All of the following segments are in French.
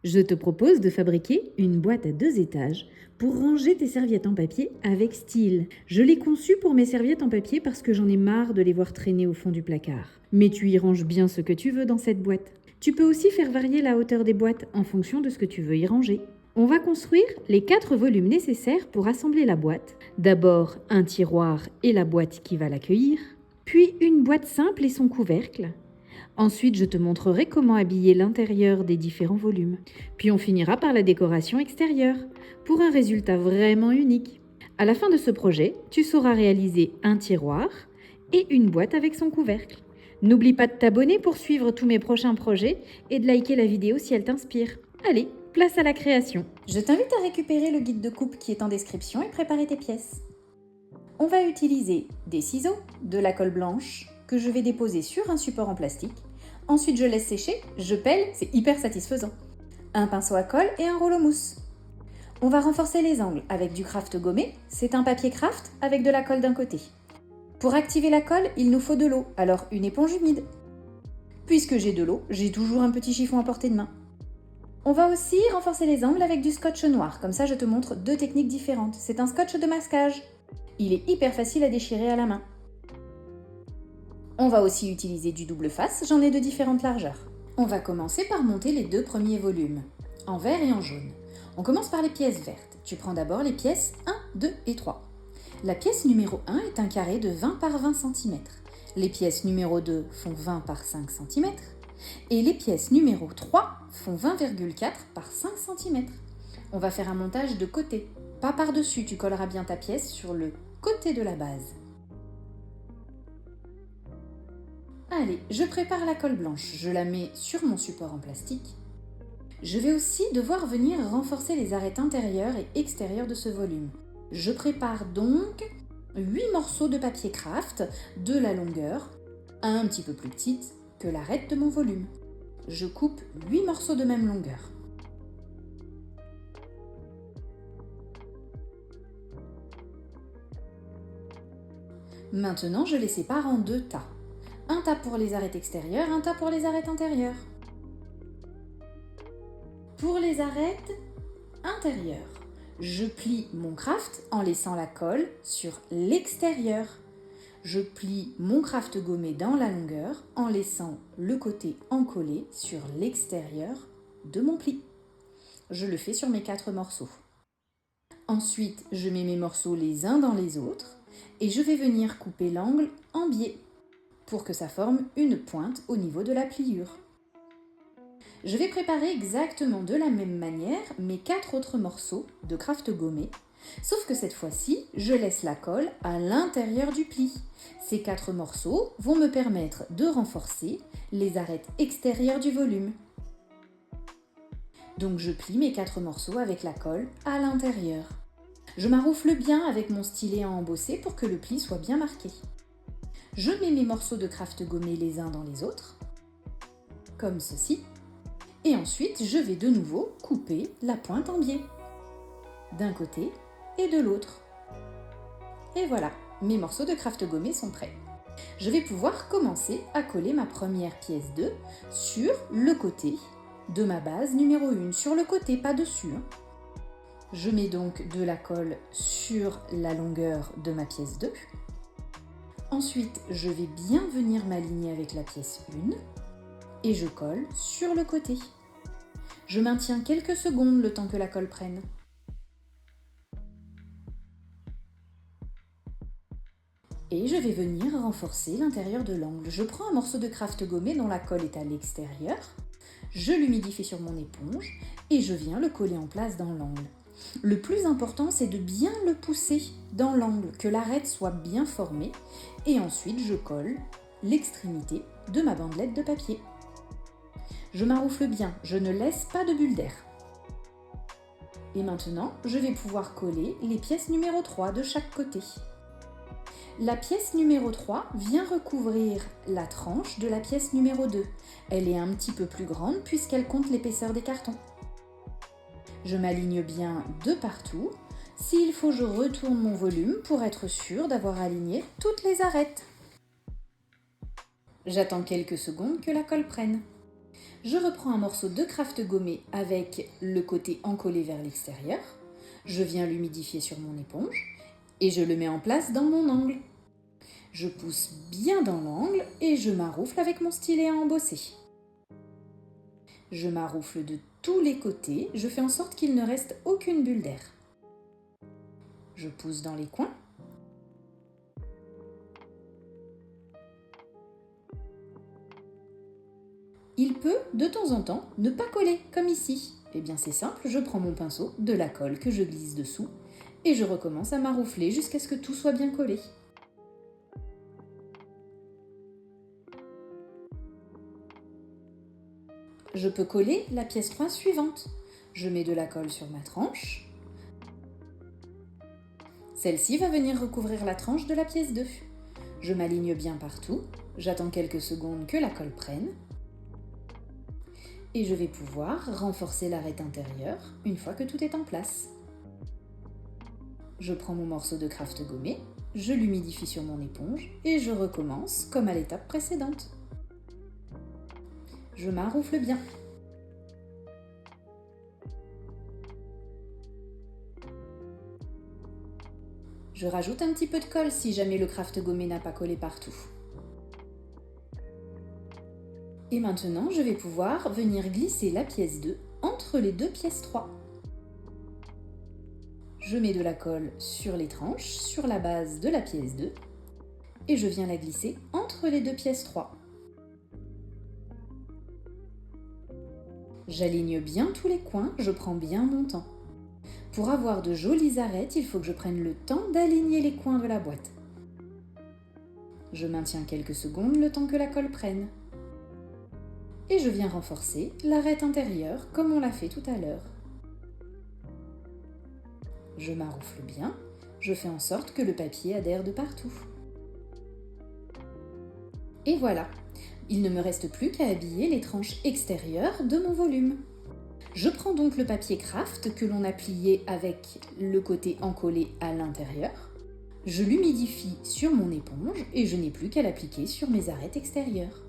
Je te propose de fabriquer une boîte à 2 étages pour ranger tes serviettes en papier avec style. Je l'ai conçue pour mes serviettes en papier parce que j'en ai marre de les voir traîner au fond du placard. Mais tu y ranges bien ce que tu veux dans cette boîte. Tu peux aussi faire varier la hauteur des boîtes en fonction de ce que tu veux y ranger. On va construire les 4 volumes nécessaires pour assembler la boîte. D'abord un tiroir et la boîte qui va l'accueillir, puis une boîte simple et son couvercle. Ensuite, je te montrerai comment habiller l'intérieur des différents volumes. Puis on finira par la décoration extérieure, pour un résultat vraiment unique. À la fin de ce projet, tu sauras réaliser un tiroir et une boîte avec son couvercle. N'oublie pas de t'abonner pour suivre tous mes prochains projets et de liker la vidéo si elle t'inspire. Allez, place à la création. Je t'invite à récupérer le guide de coupe qui est en description et préparer tes pièces. On va utiliser des ciseaux, de la colle blanche, que je vais déposer sur un support en plastique. Ensuite, je laisse sécher, je pèle, c'est hyper satisfaisant. Un pinceau à colle et un rouleau mousse. On va renforcer les angles avec du craft gommé, c'est un papier craft avec de la colle d'un côté. Pour activer la colle, il nous faut de l'eau, alors une éponge humide. Puisque j'ai de l'eau, j'ai toujours un petit chiffon à portée de main. On va aussi renforcer les angles avec du scotch noir, comme ça je te montre 2 techniques différentes. C'est un scotch de masquage. Il est hyper facile à déchirer à la main. On va aussi utiliser du double face, j'en ai de différentes largeurs. On va commencer par monter les 2 premiers volumes, en vert et en jaune. On commence par les pièces vertes. Tu prends d'abord les pièces 1, 2 et 3. La pièce numéro 1 est un carré de 20 par 20 cm. Les pièces numéro 2 font 20 par 5 cm. Et les pièces numéro 3 font 20,4 par 5 cm. On va faire un montage de côté, pas par-dessus. Tu colleras bien ta pièce sur le côté de la base. Allez, je prépare la colle blanche, je la mets sur mon support en plastique. Je vais aussi devoir venir renforcer les arêtes intérieures et extérieures de ce volume. Je prépare donc 8 morceaux de papier craft de la longueur un petit peu plus petite que l'arête de mon volume. Je coupe 8 morceaux de même longueur. Maintenant, je les sépare en 2 tas. Un tas pour les arêtes extérieures, un tas pour les arêtes intérieures. Pour les arêtes intérieures, je plie mon craft en laissant la colle sur l'extérieur. Je plie mon craft gommé dans la longueur en laissant le côté encollé sur l'extérieur de mon pli. Je le fais sur mes 4 morceaux. Ensuite, je mets mes morceaux les uns dans les autres et je vais venir couper l'angle en biais pour que ça forme une pointe au niveau de la pliure. Je vais préparer exactement de la même manière mes 4 autres morceaux de craft gommé, sauf que cette fois-ci, je laisse la colle à l'intérieur du pli. Ces 4 morceaux vont me permettre de renforcer les arêtes extérieures du volume. Donc je plie mes 4 morceaux avec la colle à l'intérieur. Je maroufle bien avec mon stylet à embosser pour que le pli soit bien marqué. Je mets mes morceaux de craft gommé les uns dans les autres, comme ceci. Et ensuite, je vais de nouveau couper la pointe en biais, d'un côté et de l'autre. Et voilà, mes morceaux de craft gommé sont prêts. Je vais pouvoir commencer à coller ma première pièce 2 sur le côté de ma base numéro 1, sur le côté, pas dessus. Je mets donc de la colle sur la longueur de ma pièce 2. Ensuite, je vais bien venir m'aligner avec la pièce 1 et je colle sur le côté. Je maintiens quelques secondes le temps que la colle prenne. Et je vais venir renforcer l'intérieur de l'angle. Je prends un morceau de craft gommé dont la colle est à l'extérieur, je l'humidifie sur mon éponge et je viens le coller en place dans l'angle. Le plus important, c'est de bien le pousser dans l'angle, que l'arête soit bien formée. Et ensuite, je colle l'extrémité de ma bandelette de papier. Je maroufle bien, je ne laisse pas de bulle d'air. Et maintenant, je vais pouvoir coller les pièces numéro 3 de chaque côté. La pièce numéro 3 vient recouvrir la tranche de la pièce numéro 2. Elle est un petit peu plus grande puisqu'elle compte l'épaisseur des cartons. Je m'aligne bien de partout. S'il faut, je retourne mon volume pour être sûre d'avoir aligné toutes les arêtes. J'attends quelques secondes que la colle prenne. Je reprends un morceau de craft gommé avec le côté encollé vers l'extérieur. Je viens l'humidifier sur mon éponge et je le mets en place dans mon angle. Je pousse bien dans l'angle et je maroufle avec mon stylet à embosser. Je maroufle de tous les côtés, je fais en sorte qu'il ne reste aucune bulle d'air. Je pousse dans les coins. Il peut, de temps en temps, ne pas coller, comme ici. Eh bien c'est simple, je prends mon pinceau, de la colle que je glisse dessous, et je recommence à maroufler jusqu'à ce que tout soit bien collé. Je peux coller la pièce 3 suivante. Je mets de la colle sur ma tranche. Celle-ci va venir recouvrir la tranche de la pièce 2. Je m'aligne bien partout, j'attends quelques secondes que la colle prenne. Et je vais pouvoir renforcer l'arête intérieure une fois que tout est en place. Je prends mon morceau de craft gommé, je l'humidifie sur mon éponge et je recommence comme à l'étape précédente. Je maroufle bien. Je rajoute un petit peu de colle si jamais le craft gommé n'a pas collé partout. Et maintenant, je vais pouvoir venir glisser la pièce 2 entre les deux pièces 3. Je mets de la colle sur les tranches, sur la base de la pièce 2, et je viens la glisser entre les deux pièces 3. J'aligne bien tous les coins, je prends bien mon temps. Pour avoir de jolies arêtes, il faut que je prenne le temps d'aligner les coins de la boîte. Je maintiens quelques secondes le temps que la colle prenne. Et je viens renforcer l'arête intérieure comme on l'a fait tout à l'heure. Je maroufle bien, je fais en sorte que le papier adhère de partout. Et voilà, il ne me reste plus qu'à habiller les tranches extérieures de mon volume. Je prends donc le papier craft que l'on a plié avec le côté encollé à l'intérieur. Je l'humidifie sur mon éponge et je n'ai plus qu'à l'appliquer sur mes arêtes extérieures.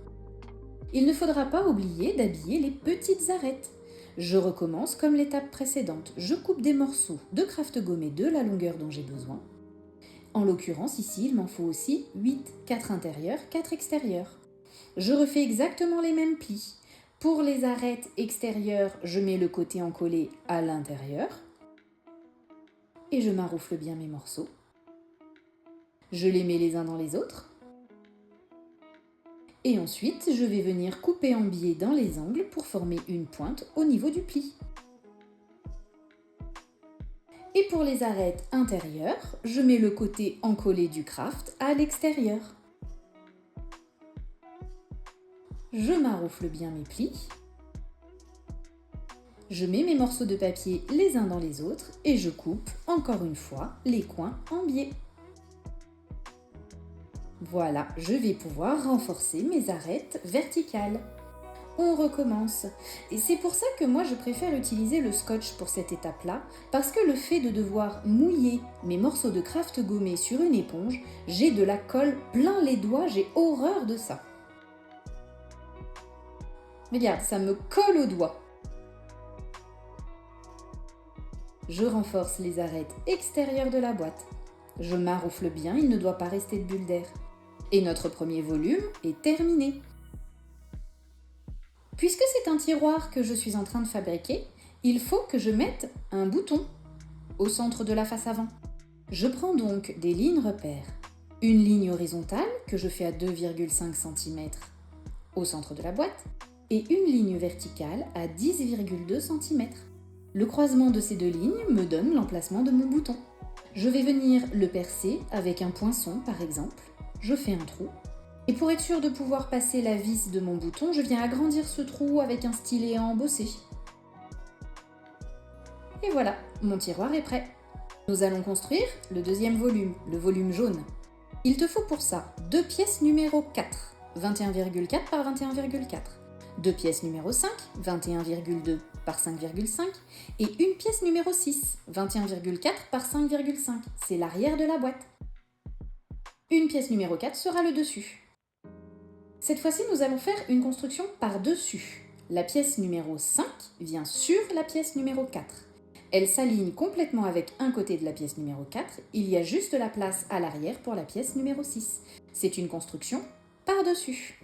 Il ne faudra pas oublier d'habiller les petites arêtes. Je recommence comme l'étape précédente. Je coupe des morceaux de craft gommé de la longueur dont j'ai besoin. En l'occurrence, ici, il m'en faut aussi 8, 4 intérieurs, 4 extérieurs. Je refais exactement les mêmes plis. Pour les arêtes extérieures, je mets le côté encollé à l'intérieur. Et je maroufle bien mes morceaux. Je les mets les uns dans les autres. Et ensuite, je vais venir couper en biais dans les angles pour former une pointe au niveau du pli. Et pour les arêtes intérieures, je mets le côté encollé du craft à l'extérieur. Je maroufle bien mes plis. Je mets mes morceaux de papier les uns dans les autres et je coupe, encore une fois, les coins en biais. Voilà, je vais pouvoir renforcer mes arêtes verticales. On recommence. Et c'est pour ça que moi je préfère utiliser le scotch pour cette étape-là, parce que le fait de devoir mouiller mes morceaux de craft gommé sur une éponge, j'ai de la colle plein les doigts, j'ai horreur de ça. Regarde, ça me colle aux doigts. Je renforce les arêtes extérieures de la boîte. Je maroufle bien, il ne doit pas rester de bulles d'air. Et notre premier volume est terminé. Puisque c'est un tiroir que je suis en train de fabriquer, il faut que je mette un bouton au centre de la face avant. Je prends donc des lignes repères. Une ligne horizontale que je fais à 2,5 cm au centre de la boîte et une ligne verticale à 10,2 cm. Le croisement de ces deux lignes me donne l'emplacement de mon bouton. Je vais venir le percer avec un poinçon par exemple. Je fais un trou. Et pour être sûr de pouvoir passer la vis de mon bouton, je viens agrandir ce trou avec un stylet à embosser. Et voilà, mon tiroir est prêt. Nous allons construire le deuxième volume, le volume jaune. Il te faut pour ça 2 pièces numéro 4, 21,4 par 21,4. 2 pièces numéro 5, 21,2 par 5,5. Et une pièce numéro 6, 21,4 par 5,5. C'est l'arrière de la boîte. Une pièce numéro 4 sera le dessus. Cette fois-ci, nous allons faire une construction par-dessus. La pièce numéro 5 vient sur la pièce numéro 4. Elle s'aligne complètement avec un côté de la pièce numéro 4. Il y a juste la place à l'arrière pour la pièce numéro 6. C'est une construction par-dessus.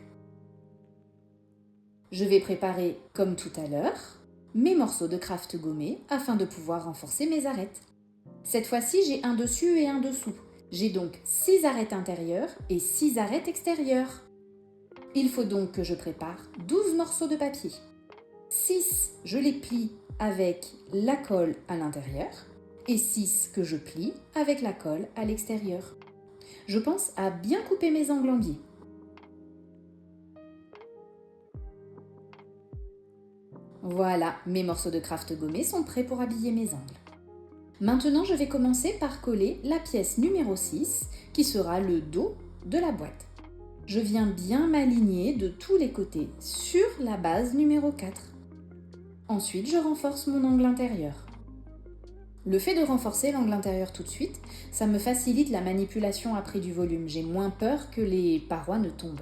Je vais préparer, comme tout à l'heure, mes morceaux de craft gommés afin de pouvoir renforcer mes arêtes. Cette fois-ci, j'ai un dessus et un dessous. J'ai donc 6 arêtes intérieures et 6 arêtes extérieures. Il faut donc que je prépare 12 morceaux de papier. 6, je les plie avec la colle à l'intérieur et 6 que je plie avec la colle à l'extérieur. Je pense à bien couper mes angles en biais. Voilà, mes morceaux de craft gommés sont prêts pour habiller mes angles. Maintenant, je vais commencer par coller la pièce numéro 6 qui sera le dos de la boîte. Je viens bien m'aligner de tous les côtés sur la base numéro 4. Ensuite, je renforce mon angle intérieur. Le fait de renforcer l'angle intérieur tout de suite, ça me facilite la manipulation après du volume. J'ai moins peur que les parois ne tombent.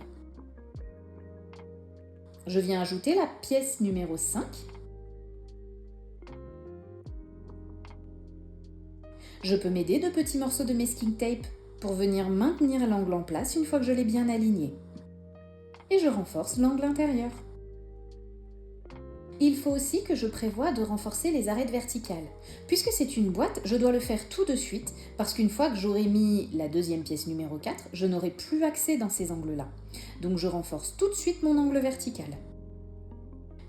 Je viens ajouter la pièce numéro 5. Je peux m'aider de petits morceaux de masking tape pour venir maintenir l'angle en place une fois que je l'ai bien aligné. Et je renforce l'angle intérieur. Il faut aussi que je prévoie de renforcer les arêtes verticales. Puisque c'est une boîte, je dois le faire tout de suite parce qu'une fois que j'aurai mis la deuxième pièce numéro 4, je n'aurai plus accès dans ces angles-là. Donc je renforce tout de suite mon angle vertical.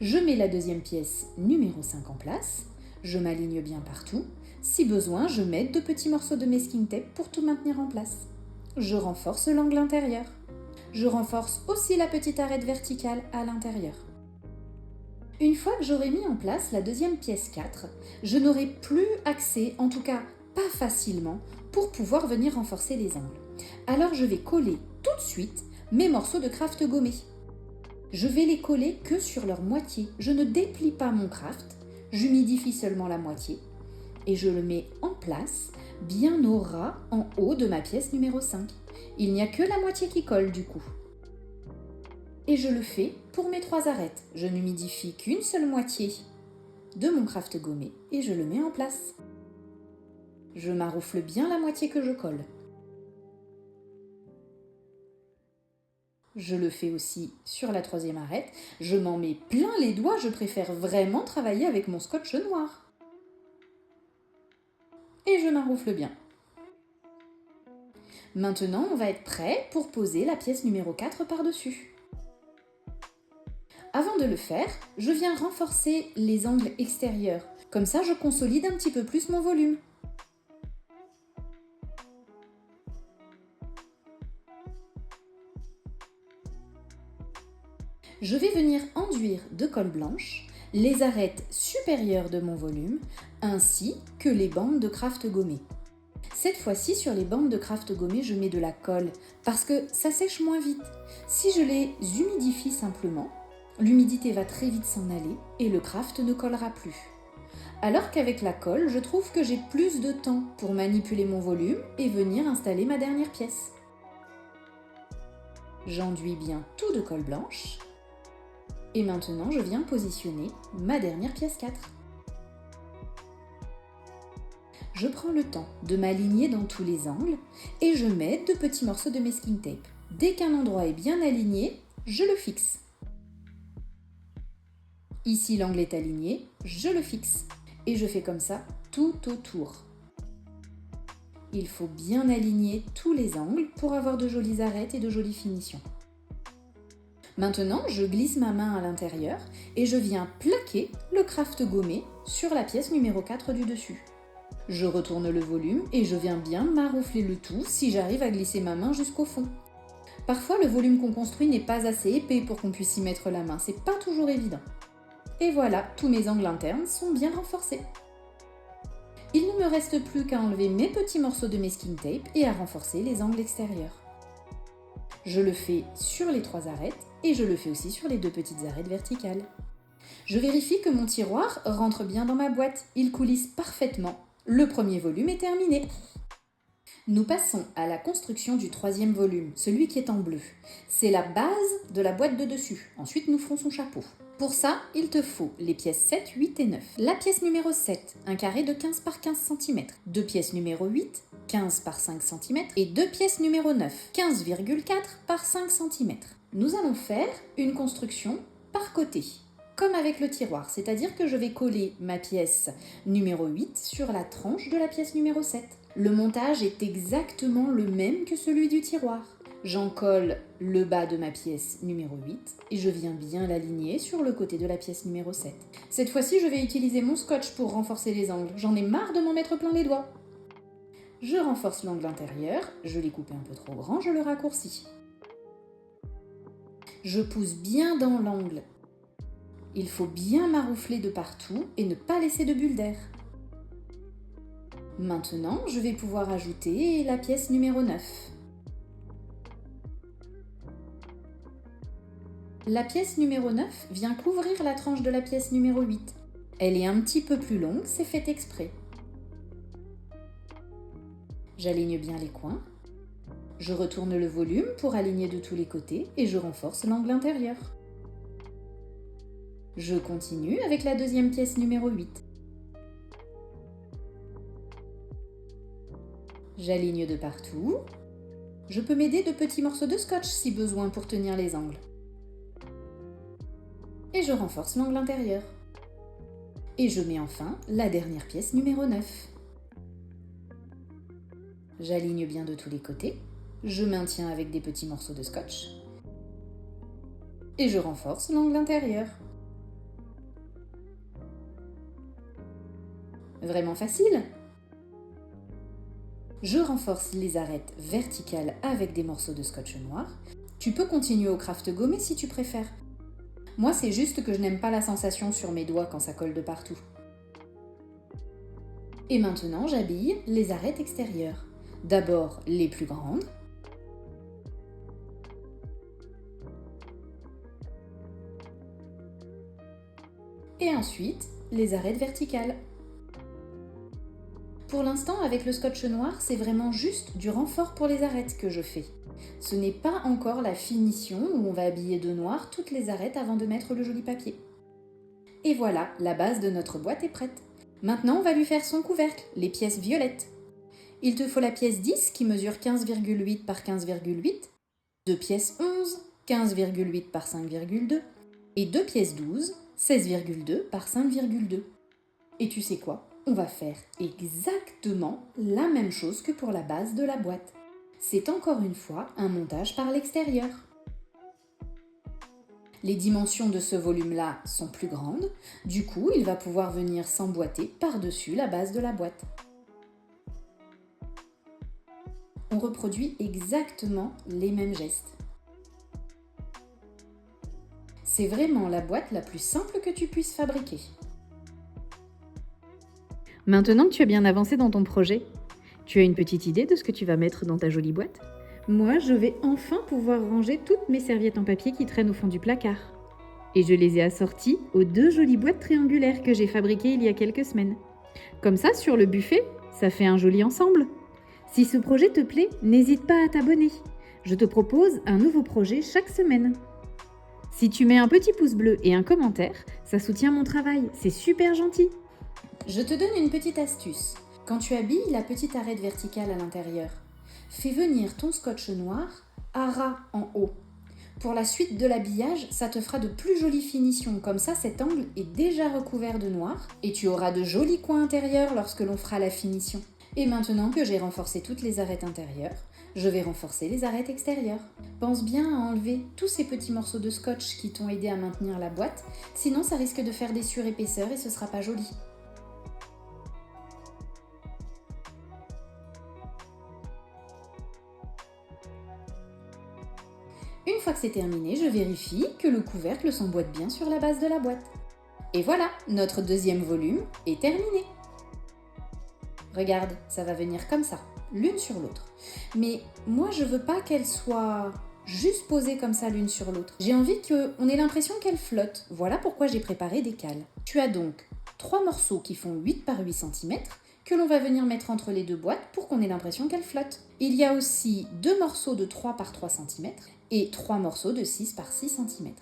Je mets la deuxième pièce numéro 5 en place, je m'aligne bien partout. Si besoin, je mets de petits morceaux de masking tape pour tout maintenir en place. Je renforce l'angle intérieur. Je renforce aussi la petite arête verticale à l'intérieur. Une fois que j'aurai mis en place la deuxième pièce 4, je n'aurai plus accès, en tout cas pas facilement, pour pouvoir venir renforcer les angles. Alors je vais coller tout de suite mes morceaux de craft gommés. Je vais les coller que sur leur moitié. Je ne déplie pas mon craft, j'humidifie seulement la moitié et je le mets en place bien au ras en haut de ma pièce numéro 5. Il n'y a que la moitié qui colle du coup. Et je le fais pour mes 3 arêtes. Je n'humidifie qu'une seule moitié de mon craft gommé et je le mets en place. Je maroufle bien la moitié que je colle. Je le fais aussi sur la 3e arête. Je m'en mets plein les doigts, je préfère vraiment travailler avec mon scotch noir. Et je maroufle bien. Maintenant, on va être prêt pour poser la pièce numéro 4 par-dessus. Avant de le faire, je viens renforcer les angles extérieurs. Comme ça, je consolide un petit peu plus mon volume. Je vais venir enduire de colle blanche les arêtes supérieures de mon volume ainsi que les bandes de craft gommé. Cette fois-ci, sur les bandes de craft gommé, je mets de la colle parce que ça sèche moins vite. Si je les humidifie simplement, l'humidité va très vite s'en aller et le craft ne collera plus. Alors qu'avec la colle, je trouve que j'ai plus de temps pour manipuler mon volume et venir installer ma dernière pièce. J'enduis bien tout de colle blanche. Et maintenant, je viens positionner ma dernière pièce 4. Je prends le temps de m'aligner dans tous les angles et je mets de petits morceaux de masking tape. Dès qu'un endroit est bien aligné, je le fixe. Ici, l'angle est aligné, je le fixe. Et je fais comme ça tout autour. Il faut bien aligner tous les angles pour avoir de jolies arêtes et de jolies finitions. Maintenant, je glisse ma main à l'intérieur et je viens plaquer le craft gommé sur la pièce numéro 4 du dessus. Je retourne le volume et je viens bien maroufler le tout si j'arrive à glisser ma main jusqu'au fond. Parfois, le volume qu'on construit n'est pas assez épais pour qu'on puisse y mettre la main, c'est pas toujours évident. Et voilà, tous mes angles internes sont bien renforcés. Il ne me reste plus qu'à enlever mes petits morceaux de masking tape et à renforcer les angles extérieurs. Je le fais sur les 3 arêtes et je le fais aussi sur les 2 petites arêtes verticales. Je vérifie que mon tiroir rentre bien dans ma boîte, il coulisse parfaitement. Le premier volume est terminé. Nous passons à la construction du 3e volume, celui qui est en bleu. C'est la base de la boîte de dessus. Ensuite, nous ferons son chapeau. Pour ça, il te faut les pièces 7, 8 et 9. La pièce numéro 7, un carré de 15 par 15 cm. Deux pièces numéro 8, 15 par 5 cm. Et deux pièces numéro 9, 15,4 par 5 cm. Nous allons faire une construction par côté, comme avec le tiroir, c'est-à-dire que je vais coller ma pièce numéro 8 sur la tranche de la pièce numéro 7. Le montage est exactement le même que celui du tiroir. J'en colle le bas de ma pièce numéro 8 et je viens bien l'aligner sur le côté de la pièce numéro 7. Cette fois-ci, je vais utiliser mon scotch pour renforcer les angles. J'en ai marre de m'en mettre plein les doigts. Je renforce l'angle intérieur, je l'ai coupé un peu trop grand, je le raccourcis. Je pousse bien dans l'angle. Il faut bien maroufler de partout et ne pas laisser de bulles d'air. Maintenant, je vais pouvoir ajouter la pièce numéro 9. La pièce numéro 9 vient couvrir la tranche de la pièce numéro 8. Elle est un petit peu plus longue, c'est fait exprès. J'aligne bien les coins. Je retourne le volume pour aligner de tous les côtés et je renforce l'angle intérieur. Je continue avec la deuxième pièce numéro 8. J'aligne de partout. Je peux m'aider de petits morceaux de scotch si besoin pour tenir les angles. Et je renforce l'angle intérieur. Et je mets enfin la dernière pièce numéro 9. J'aligne bien de tous les côtés. Je maintiens avec des petits morceaux de scotch. Et je renforce l'angle intérieur. Vraiment facile? Je renforce les arêtes verticales avec des morceaux de scotch noir. Tu peux continuer au craft gommé si tu préfères. Moi, c'est juste que je n'aime pas la sensation sur mes doigts quand ça colle de partout. Et maintenant, j'habille les arêtes extérieures. D'abord les plus grandes. Et ensuite, les arêtes verticales. Pour l'instant, avec le scotch noir, c'est vraiment juste du renfort pour les arêtes que je fais. Ce n'est pas encore la finition où on va habiller de noir toutes les arêtes avant de mettre le joli papier. Et voilà, la base de notre boîte est prête. Maintenant, on va lui faire son couvercle, les pièces violettes. Il te faut la pièce 10 qui mesure 15,8 par 15,8, deux pièces 11, 15,8 par 5,2 et deux pièces 12, 16,2 par 5,2. Et tu sais quoi? On va faire exactement la même chose que pour la base de la boîte. C'est encore une fois un montage par l'extérieur. Les dimensions de ce volume-là sont plus grandes, du coup il va pouvoir venir s'emboîter par-dessus la base de la boîte. On reproduit exactement les mêmes gestes. C'est vraiment la boîte la plus simple que tu puisses fabriquer. Maintenant que tu as bien avancé dans ton projet, tu as une petite idée de ce que tu vas mettre dans ta jolie boîte? Moi, je vais enfin pouvoir ranger toutes mes serviettes en papier qui traînent au fond du placard. Et je les ai assorties aux deux jolies boîtes triangulaires que j'ai fabriquées il y a quelques semaines. Comme ça, sur le buffet, ça fait un joli ensemble. Si ce projet te plaît, n'hésite pas à t'abonner. Je te propose un nouveau projet chaque semaine. Si tu mets un petit pouce bleu et un commentaire, ça soutient mon travail, c'est super gentil. Je te donne une petite astuce. Quand tu habilles la petite arête verticale à l'intérieur, fais venir ton scotch noir à ras en haut. Pour la suite de l'habillage, ça te fera de plus jolies finitions. Comme ça, cet angle est déjà recouvert de noir et tu auras de jolis coins intérieurs lorsque l'on fera la finition. Et maintenant que j'ai renforcé toutes les arêtes intérieures, je vais renforcer les arêtes extérieures. Pense bien à enlever tous ces petits morceaux de scotch qui t'ont aidé à maintenir la boîte, sinon ça risque de faire des surépaisseurs et ce sera pas joli. Une fois que c'est terminé, je vérifie que le couvercle s'emboîte bien sur la base de la boîte. Et voilà, notre deuxième volume est terminé. Regarde, ça va venir comme ça, l'une sur l'autre. Mais moi, je veux pas qu'elle soit juste posée comme ça l'une sur l'autre. J'ai envie qu'on ait l'impression qu'elle flotte. Voilà pourquoi j'ai préparé des cales. Tu as donc 3 morceaux qui font 8 par 8 cm que l'on va venir mettre entre les deux boîtes pour qu'on ait l'impression qu'elle flotte. Il y a aussi 2 morceaux de 3 par 3 cm et 3 morceaux de 6 par 6 cm.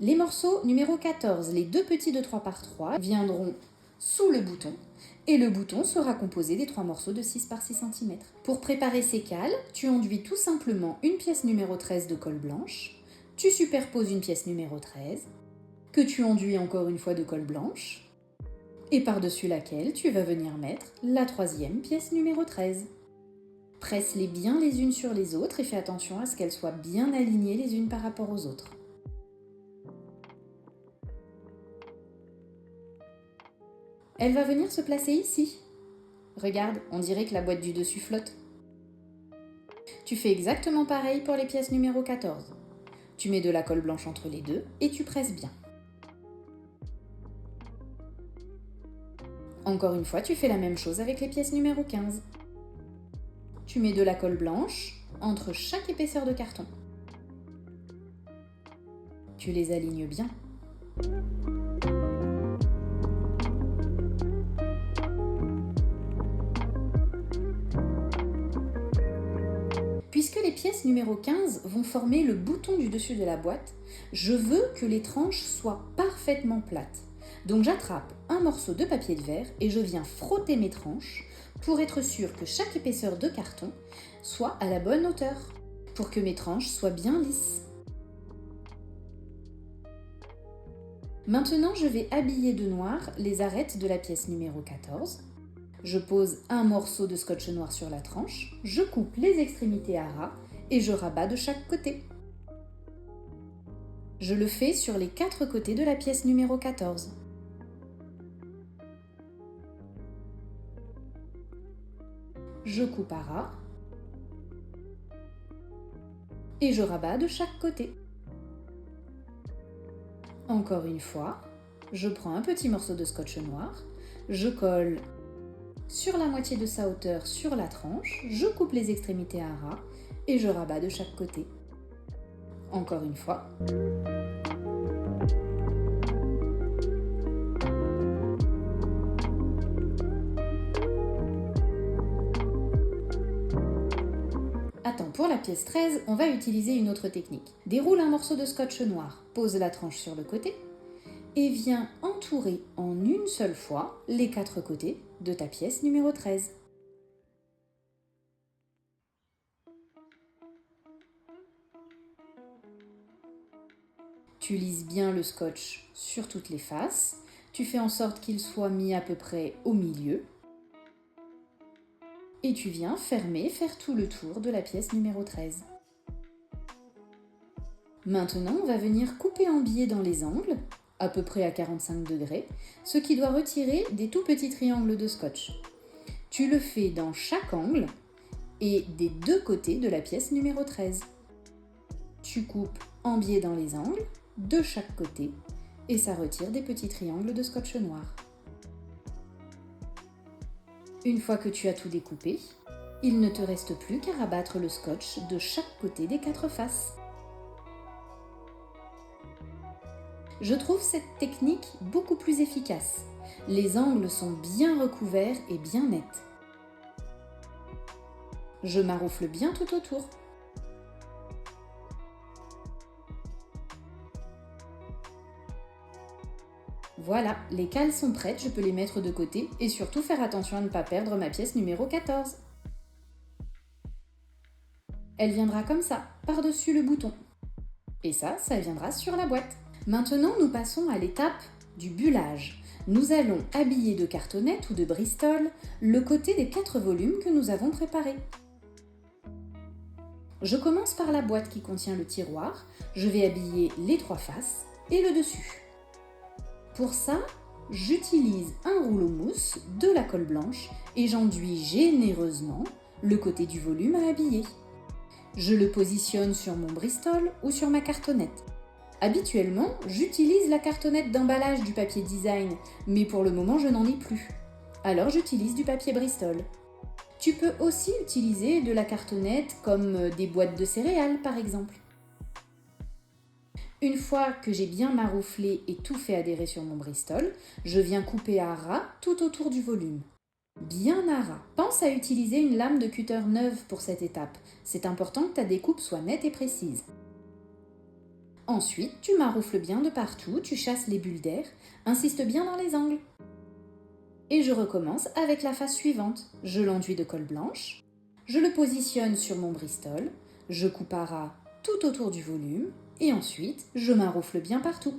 Les morceaux numéro 14, les deux petits de 3 par 3, viendront sous le bouton et le bouton sera composé des 3 morceaux de 6 par 6 cm. Pour préparer ces cales, tu enduis tout simplement une pièce numéro 13 de colle blanche, tu superposes une pièce numéro 13, que tu enduis encore une fois de colle blanche, et par-dessus laquelle tu vas venir mettre la 3e pièce numéro 13. Presse-les bien les unes sur les autres et fais attention à ce qu'elles soient bien alignées les unes par rapport aux autres. Elle va venir se placer ici. Regarde, on dirait que la boîte du dessus flotte. Tu fais exactement pareil pour les pièces numéro 14. Tu mets de la colle blanche entre les deux et tu presses bien. Encore une fois, tu fais la même chose avec les pièces numéro 15. Tu mets de la colle blanche entre chaque épaisseur de carton. Tu les alignes bien. Puisque les pièces numéro 15 vont former le bouton du dessus de la boîte, je veux que les tranches soient parfaitement plates. Donc j'attrape un morceau de papier de verre et je viens frotter mes tranches pour être sûr que chaque épaisseur de carton soit à la bonne hauteur, pour que mes tranches soient bien lisses. Maintenant, je vais habiller de noir les arêtes de la pièce numéro 14. Je pose un morceau de scotch noir sur la tranche, je coupe les extrémités à ras et je rabats de chaque côté. Je le fais sur les 4 côtés de la pièce numéro 14. Je coupe à ras et je rabats de chaque côté. Encore une fois, je prends un petit morceau de scotch noir, je colle sur la moitié de sa hauteur sur la tranche, je coupe les extrémités à ras et je rabats de chaque côté. Encore une fois. Attends, pour la pièce 13, on va utiliser une autre technique. Déroule un morceau de scotch noir, pose la tranche sur le côté et viens entourer en une seule fois les 4 côtés de ta pièce numéro 13. Tu lisses bien le scotch sur toutes les faces, tu fais en sorte qu'il soit mis à peu près au milieu et tu viens faire tout le tour de la pièce numéro 13. Maintenant, on va venir couper en biais dans les angles, à peu près à 45 degrés, ce qui doit retirer des tout petits triangles de scotch. Tu le fais dans chaque angle et des 2 côtés de la pièce numéro 13. Tu coupes en biais dans les angles, de chaque côté, et ça retire des petits triangles de scotch noir. Une fois que tu as tout découpé, il ne te reste plus qu'à rabattre le scotch de chaque côté des 4 faces. Je trouve cette technique beaucoup plus efficace. Les angles sont bien recouverts et bien nets. Je maroufle bien tout autour. Voilà, les cales sont prêtes, je peux les mettre de côté et surtout faire attention à ne pas perdre ma pièce numéro 14. Elle viendra comme ça, par-dessus le bouton. Et ça viendra sur la boîte. Maintenant, nous passons à l'étape du bullage. Nous allons habiller de cartonnette ou de bristol le côté des 4 volumes que nous avons préparés. Je commence par la boîte qui contient le tiroir. Je vais habiller les 3 faces et le dessus. Pour ça, j'utilise un rouleau mousse, de la colle blanche et j'enduis généreusement le côté du volume à habiller. Je le positionne sur mon bristol ou sur ma cartonnette. Habituellement, j'utilise la cartonnette d'emballage du papier design, mais pour le moment, je n'en ai plus. Alors j'utilise du papier Bristol. Tu peux aussi utiliser de la cartonnette comme des boîtes de céréales, par exemple. Une fois que j'ai bien marouflé et tout fait adhérer sur mon Bristol, je viens couper à ras tout autour du volume. Bien à ras. Pense à utiliser une lame de cutter neuve pour cette étape. C'est important que ta découpe soit nette et précise. Ensuite, tu maroufles bien de partout, tu chasses les bulles d'air, insiste bien dans les angles. Et je recommence avec la face suivante. Je l'enduis de colle blanche, je le positionne sur mon Bristol, je coupe à ras tout autour du volume et ensuite je maroufle bien partout.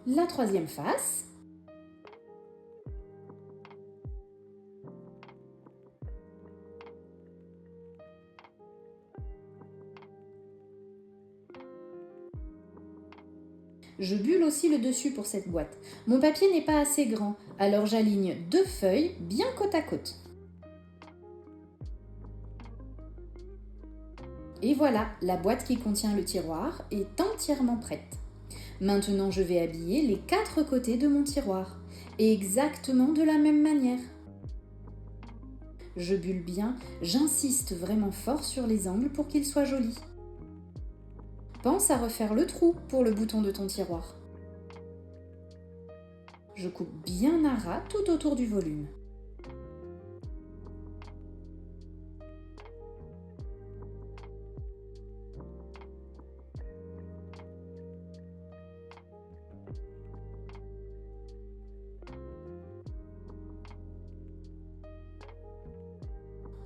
La troisième face. Je bulle aussi le dessus pour cette boîte. Mon papier n'est pas assez grand, alors j'aligne 2 feuilles bien côte à côte. Et voilà, la boîte qui contient le tiroir est entièrement prête. Maintenant, je vais habiller les 4 côtés de mon tiroir, et exactement de la même manière. Je bulle bien, j'insiste vraiment fort sur les angles pour qu'ils soient jolis. Pense à refaire le trou pour le bouton de ton tiroir. Je coupe bien à ras tout autour du volume.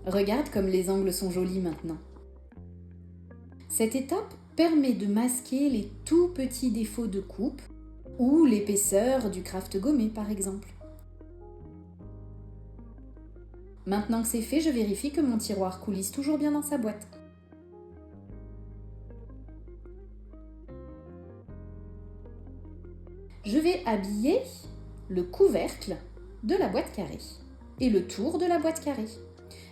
Regarde comme les angles sont jolis maintenant. Cette étape permet de masquer les tout petits défauts de coupe ou l'épaisseur du craft gommé par exemple. Maintenant que c'est fait, je vérifie que mon tiroir coulisse toujours bien dans sa boîte. Je vais habiller le couvercle de la boîte carrée et le tour de la boîte carrée.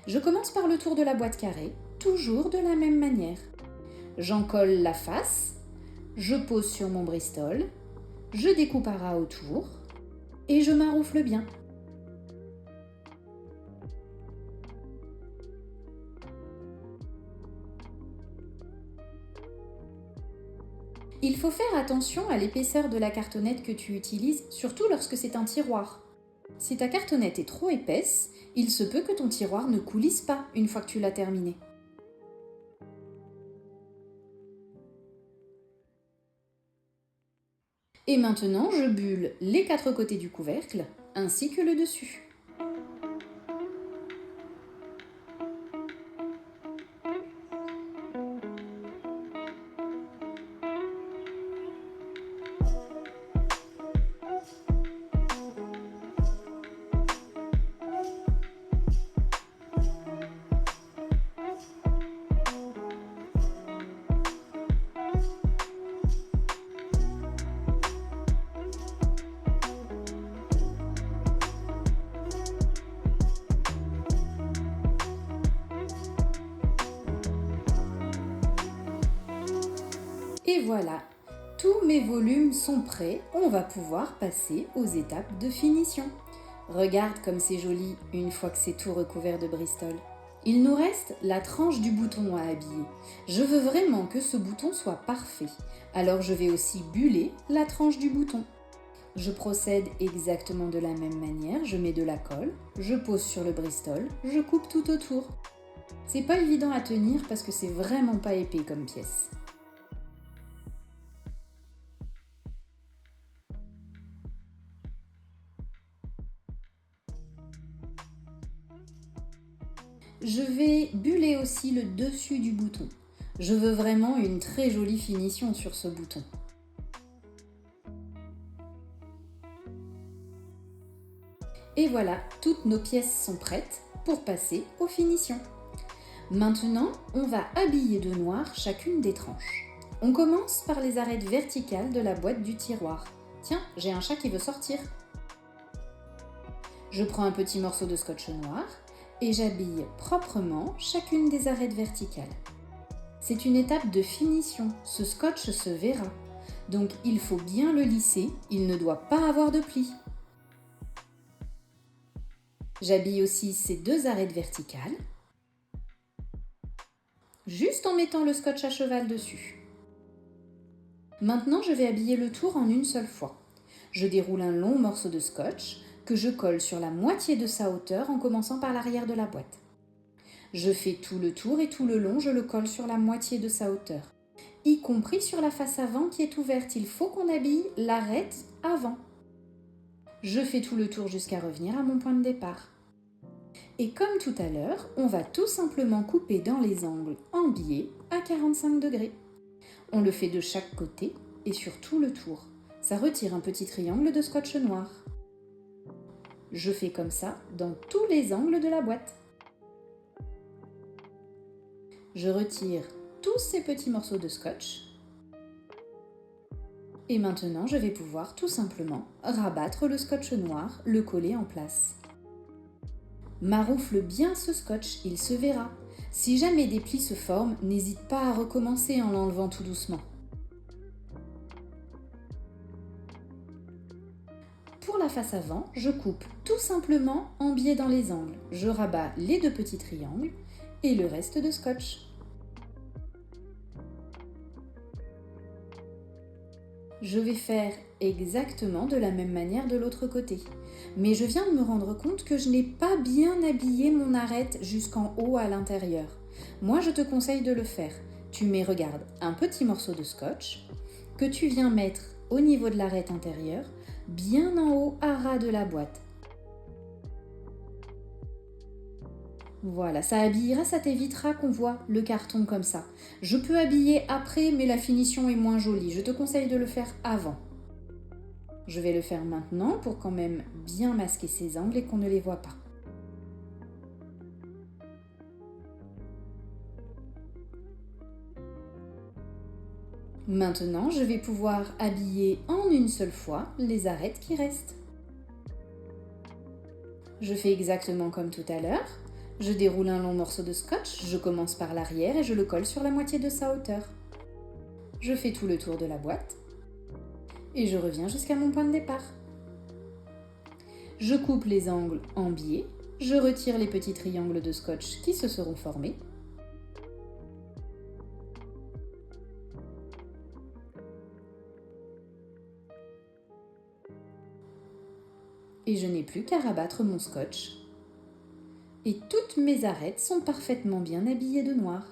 Je commence par le tour de la boîte carrée, toujours de la même manière. J'en colle la face, je pose sur mon Bristol, je découpe à ras autour et je maroufle bien. Il faut faire attention à l'épaisseur de la cartonnette que tu utilises, surtout lorsque c'est un tiroir. Si ta cartonnette est trop épaisse, il se peut que ton tiroir ne coulisse pas une fois que tu l'as terminé. Et maintenant, je bulle les 4 côtés du couvercle, ainsi que le dessus. Et voilà, tous mes volumes sont prêts, on va pouvoir passer aux étapes de finition. Regarde comme c'est joli une fois que c'est tout recouvert de Bristol. Il nous reste la tranche du bouton à habiller. Je veux vraiment que ce bouton soit parfait, alors je vais aussi buller la tranche du bouton. Je procède exactement de la même manière, je mets de la colle, je pose sur le Bristol, je coupe tout autour. C'est pas évident à tenir parce que c'est vraiment pas épais comme pièce. Je vais buller aussi le dessus du bouton. Je veux vraiment une très jolie finition sur ce bouton. Et voilà, toutes nos pièces sont prêtes pour passer aux finitions. Maintenant, on va habiller de noir chacune des tranches. On commence par les arêtes verticales de la boîte du tiroir. Tiens, j'ai un chat qui veut sortir. Je prends un petit morceau de scotch noir et j'habille proprement chacune des arêtes verticales. C'est une étape de finition, ce scotch se verra. Donc il faut bien le lisser, il ne doit pas avoir de plis. J'habille aussi ces 2 arêtes verticales, juste en mettant le scotch à cheval dessus. Maintenant, je vais habiller le tour en une seule fois. Je déroule un long morceau de scotch, que je colle sur la moitié de sa hauteur en commençant par l'arrière de la boîte. Je fais tout le tour et tout le long, je le colle sur la moitié de sa hauteur, y compris sur la face avant qui est ouverte. Il faut qu'on habille l'arête avant. Je fais tout le tour jusqu'à revenir à mon point de départ. Et comme tout à l'heure, on va tout simplement couper dans les angles en biais à 45 degrés. On le fait de chaque côté et sur tout le tour. Ça retire un petit triangle de scotch noir. Je fais comme ça dans tous les angles de la boîte. Je retire tous ces petits morceaux de scotch. Et maintenant, je vais pouvoir tout simplement rabattre le scotch noir, le coller en place. Maroufle bien ce scotch, il se verra. Si jamais des plis se forment, n'hésite pas à recommencer en l'enlevant tout doucement. Pour la face avant, je coupe tout simplement en biais dans les angles. Je rabats les deux petits triangles et le reste de scotch. Je vais faire exactement de la même manière de l'autre côté. Mais je viens de me rendre compte que je n'ai pas bien habillé mon arête jusqu'en haut à l'intérieur. Moi, je te conseille de le faire. Tu mets, regarde, un petit morceau de scotch que tu viens mettre au niveau de l'arête intérieure, bien en haut à ras de la boîte. Voilà, ça habillera, ça t'évitera qu'on voit le carton comme ça. Je peux habiller après, mais la finition est moins jolie. Je te conseille de le faire avant. Je vais le faire maintenant pour quand même bien masquer ces angles et qu'on ne les voit pas. Maintenant, je vais pouvoir habiller en une seule fois les arêtes qui restent. Je fais exactement comme tout à l'heure. Je déroule un long morceau de scotch, je commence par l'arrière et je le colle sur la moitié de sa hauteur. Je fais tout le tour de la boîte et je reviens jusqu'à mon point de départ. Je coupe les angles en biais, je retire les petits triangles de scotch qui se seront formés. Et je n'ai plus qu'à rabattre mon scotch. Et toutes mes arêtes sont parfaitement bien habillées de noir.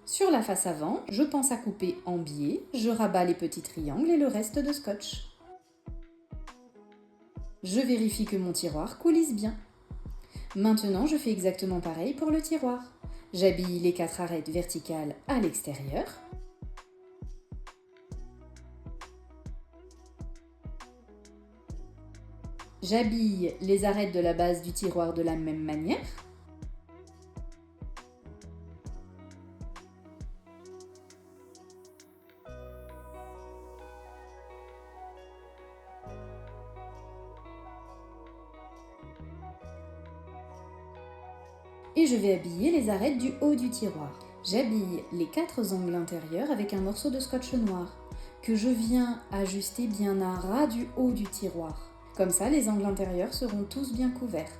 Sur la face avant, je pense à couper en biais, je rabats les petits triangles et le reste de scotch. Je vérifie que mon tiroir coulisse bien. Maintenant, je fais exactement pareil pour le tiroir. J'habille les 4 arêtes verticales à l'extérieur. J'habille les arêtes de la base du tiroir de la même manière. Et je vais habiller les arêtes du haut du tiroir. J'habille les 4 angles intérieurs avec un morceau de scotch noir que je viens ajuster bien à ras du haut du tiroir. Comme ça, les angles intérieurs seront tous bien couverts.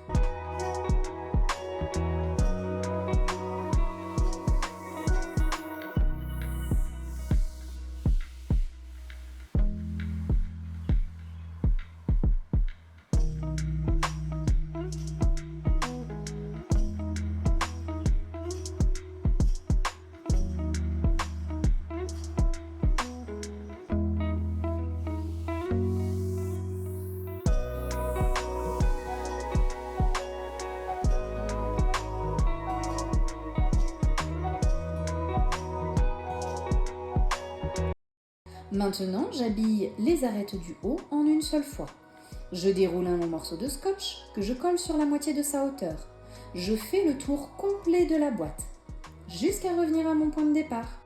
Maintenant, j'habille les arêtes du haut en une seule fois. Je déroule un long morceau de scotch que je colle sur la moitié de sa hauteur. Je fais le tour complet de la boîte, jusqu'à revenir à mon point de départ.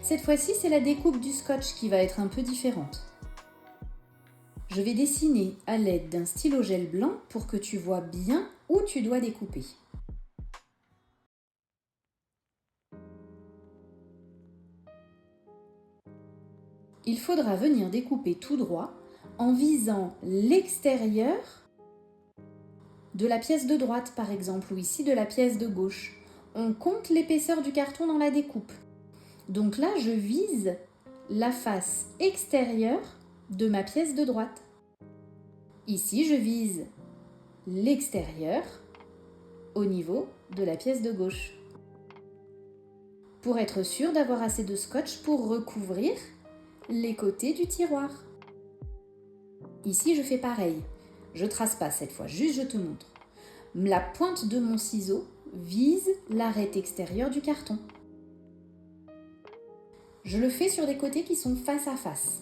Cette fois-ci, c'est la découpe du scotch qui va être un peu différente. Je vais dessiner à l'aide d'un stylo gel blanc pour que tu vois bien où tu dois découper. Il faudra venir découper tout droit en visant l'extérieur de la pièce de droite par exemple, ou ici de la pièce de gauche. On compte l'épaisseur du carton dans la découpe. Donc là, je vise la face extérieure de ma pièce de droite. Ici, je vise l'extérieur au niveau de la pièce de gauche. Pour être sûr d'avoir assez de scotch pour recouvrir les côtés du tiroir. Ici, je fais pareil. Je trace pas cette fois, juste je te montre. La pointe de mon ciseau vise l'arête extérieure du carton. Je le fais sur des côtés qui sont face à face.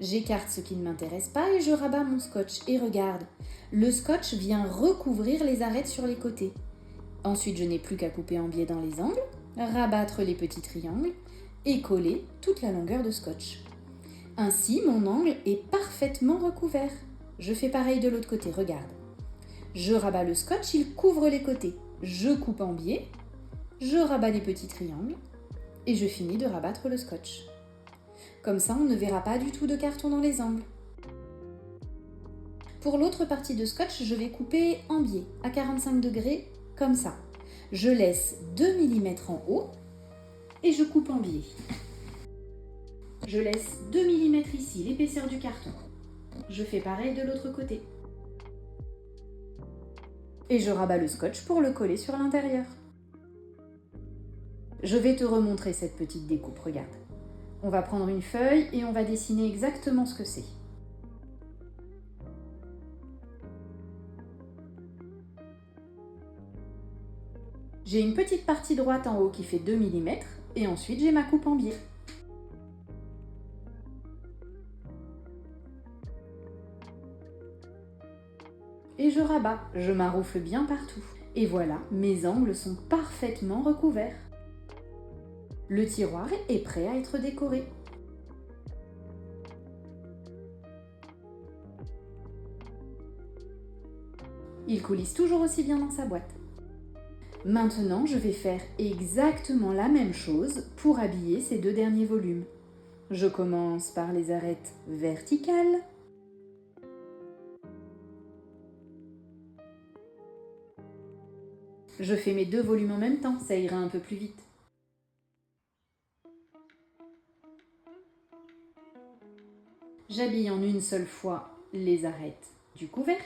J'écarte ce qui ne m'intéresse pas et je rabats mon scotch. Et regarde, le scotch vient recouvrir les arêtes sur les côtés. Ensuite, je n'ai plus qu'à couper en biais dans les angles, rabattre les petits triangles et coller toute la longueur de scotch. Ainsi, mon angle est parfaitement recouvert. Je fais pareil de l'autre côté, regarde. Je rabats le scotch, il couvre les côtés. Je coupe en biais, je rabats les petits triangles et je finis de rabattre le scotch. Comme ça, on ne verra pas du tout de carton dans les angles. Pour l'autre partie de scotch, je vais couper en biais, à 45 degrés, comme ça. Je laisse 2 mm en haut et je coupe en biais. Je laisse 2 mm ici, l'épaisseur du carton. Je fais pareil de l'autre côté. Et je rabats le scotch pour le coller sur l'intérieur. Je vais te remontrer cette petite découpe, regarde. On va prendre une feuille et on va dessiner exactement ce que c'est. J'ai une petite partie droite en haut qui fait 2 mm et ensuite j'ai ma coupe en biais. Et je rabats, je maroufle bien partout. Et voilà, mes angles sont parfaitement recouverts. Le tiroir est prêt à être décoré. Il coulisse toujours aussi bien dans sa boîte. Maintenant, je vais faire exactement la même chose pour habiller ces 2 derniers volumes. Je commence par les arêtes verticales. Je fais mes 2 volumes en même temps, ça ira un peu plus vite. J'habille en une seule fois les arêtes du couvercle.